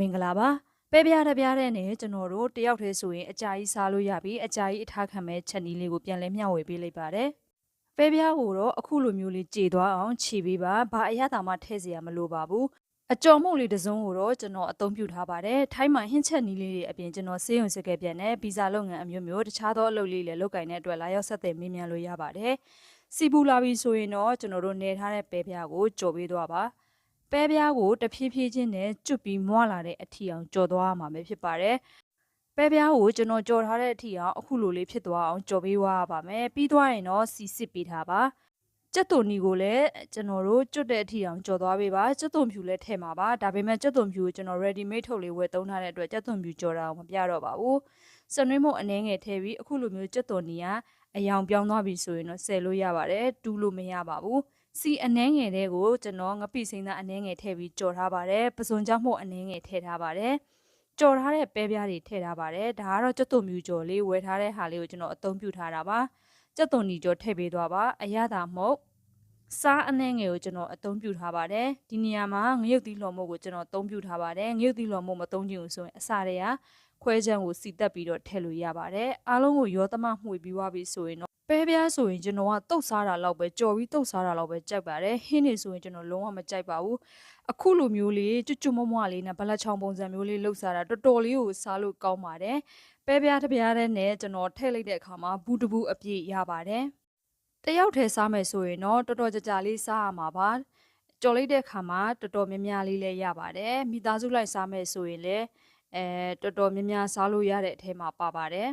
မင်္ဂလာပါပဲပြားတပြားတဲ့နဲ့ကျွန်တော်တို့တယောက်တည်းဆိုရင်အကြာကြီးစားလို့ရပြီအကြာကြီးအထားခံမဲ့ချက်နီးလေးကိုပြန်လဲမျှဝေပေးလိုက်ပါတယ်ပဲပြားကိုတော့အခုလိုမျိုးလေးကြေသွားအောင်ခြေပေးပါဘာအရသာမှထည့်เสียမလိုပါဘူးအကြော်မှုလေးတစ်စုံကိုတော့ကျွန်တော်အသုံးပြုထားပါတယ်ထိုင်းမှာဟင်းချက်နီးလေးတွေအပြင်ကျွန်တော်စေးရုံစကဲပြန်နဲ့ဗီဇာလုပ်ငန်းအမျိုးမျိုးတခြားသောအလုပ်လေးလည်းလုပ်ကင်တဲ့အတွက်လာရောက်ဆက်သွယ်မေးမြန်းလို့ရပါတယ်စီပူလာပြီဆိုရင်တော့ကျွန်တော်တို့နေထားတဲ့ပဲပြားကိုကြော်ပေးသွားပါပဲပြားကိုတဖြည်းဖြည်းချင်းနဲ့ကျွတ်ပြီးမွာလာတဲ့အထီအောင်ကြော်သွားရမှာပဲဖြစ်ပါတယ်။ပဲပြားကိုကျွန်တော်ကြော်ထားတဲ့အထီအောင်အခုလိုလေးဖြစ်သွားအောင်ကြော်ပေးသွားရပါမယ်။ပြီးသွားရင်တော့စီစစ်ပေးထားပါ။ကြက်သွန်နီကိုလည်းကျွန်တော်တို့ကျွတ်တဲ့အထီအောင်ကြော်သွားပေးပါ။ကြက်သွန်ဖြူလည်းထည့်မှာပါ။ဒါပေမဲ့ကြက်သွန်ဖြူကိုကျွန်တော် ready made ထုတ်လေးဝယ်သုံးထားတဲ့အတွက်ကြက်သွန်ဖြူကြော်တာအောင်မပြတော့ပါဘူး။စနွေးမုံအနှဲငယ်ထည့်ပြီးအခုလိုမျိုးကြက်သွန်နီကအယောင်ပြောင်းသွားပြီဆိုရင်တော့ဆယ်လို့ရပါတယ်။တူးလို့မရပါဘူး။စီအနှဲငယ်တဲ့ကိုကျွန်တော်ငပိစိမ့်သားအနှဲငယ်ထည့်ပြီးကြော်ထားပါတယ်ပစွန်ကြောင့်မို့အနှဲငယ်ထည့်ထားပါတယ်ကြော်ထားတဲ့ပဲပြားတွေထည့်ထားပါတယ်ဒါကတော့ကြက်သွန်မြူကြော်လေးဝယ်ထားတဲ့ဟာလေးကိုကျွန်တော်အသုံးပြုထားတာပါကြက်သွန်နီကြော်ထည့်ပေးသွားပါအရသာမဟုတ်စားအနှဲငယ်ကိုကျွန်တော်အသုံးပြုထားပါတယ်ဒီနေရာမှာငရုတ်သီးလော်မို့ကိုကျွန်တော်အသုံးပြုထားပါတယ်ငရုတ်သီးလော်မို့မသုံးချင်ဘူးဆိုရင်အစားတွေကခွဲချမ်းကိုစီတက်ပြီးတော့ထည့်လို့ရပါတယ်အားလုံးကိုရောသမမှွေပြီးွားပြီဆိုရင်တော့ပဲပြားဆိုရင်ကျွန်တော်ကတုတ်စားတာလောက်ပဲကြော်ပြီးတုတ်စားတာလောက်ပဲကြိုက်ပါတယ်ဟင်းနေဆိုရင်ကျွန်တော်လုံးဝမကြိုက်ပါဘူးအခုလိုမျိုးလေးကျွတ်ကျွတ်မွမွလေးနဲ့ဗလက်ချောင်းပုံစံမျိုးလေးလှုပ်စားတာတော်တော်လေးကိုစားလို့ကောင်းပါတယ်ပဲပြားတစ်ပြားတဲ့နဲ့ကျွန်တော်ထည့်လိုက်တဲ့အခါမှာဘူးတဘူးအပြည့်ရပါတယ်တယောက်တည်းစားမယ်ဆိုရင်တော့တော်တော်ကြာလေးစားရမှာပါကြော်လိုက်တဲ့အခါမှာတော်တော်များများလေးလည်းရပါတယ်မိသားစုလိုက်စားမယ်ဆိုရင်လည်းတော်တော်များများစားလို့ရတဲ့အထဲမှာပါပါတယ်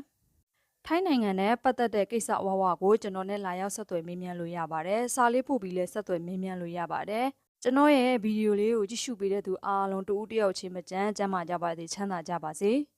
ထိုင်းနိုင်ငံနဲ့ပတ်သက်တဲ့ကိစ္စဝဝကိုကျွန်တော်နဲ့လာရောက်ဆက်သွယ်မေးမြန်းလို့ရပါတယ်။စာလေးပို့ပြီးလဲဆက်သွယ်မေးမြန်းလို့ရပါတယ်။ကျွန်တော်ရဲ့ဗီဒီယိုလေးကိုကြည့်ရှုပေးတဲ့သူအားလုံးတူဦးတယောက်ချင်းမကြမ်းကျမ်းမာကြပါစေချမ်းသာကြပါစေ။